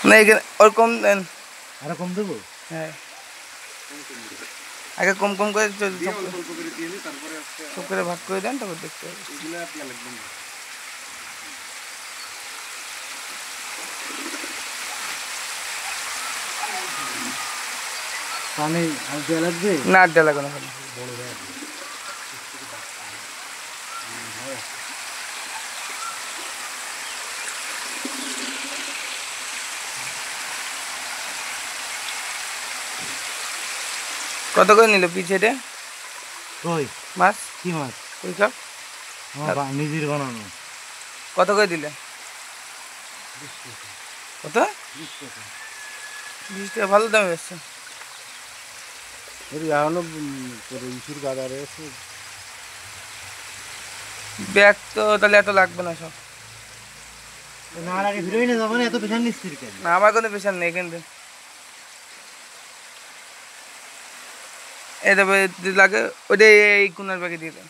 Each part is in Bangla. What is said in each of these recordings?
না এখানে ওর কম দেন, আরো কম দেবো। হ্যাঁ আগে কম কম করে সব করে ভাগ করে দেন, তারপর দেখতে হবে। পানি আর দেওয়া লাগবে না আর দেওয়া লাগবে না। কত করে নিল পিছেটে কই মাছ? কি মাছ? ওই কাপ নিজের বানানো। কত করে দিলে? কত? 20 টাকা, ভালো দামে বেচছে। ইসুর গাদা রয়েছে। ব্যাগ তো তাহলে এত লাগবে না সব। না আগে ভিড়ই না যাবো না, এত পেশার নিচ্ছিস কেন? না আমার কোনো পেশার নেই কিন্তু এই তবে লাগে ওইটা এই কোনার ব্যাগে দিয়ে দেন।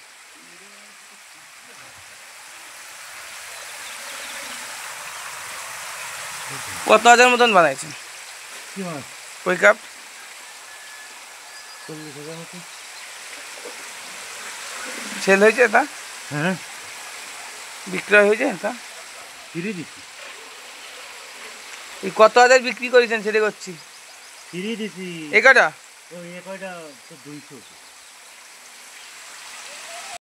কত হাজার মতন বানাইছে কি মাছ? কই কাপ? 40,000 মতো। সেল হয়েছে তা? হ্যাঁ বিক্রয় হয়েছে তা? ফিরে দিচ্ছি। এই কত হাজার বিক্রি করেছেন সেটা করছি। ফিরে দিচ্ছি। এই কটা? ওই কয়টা তো 200।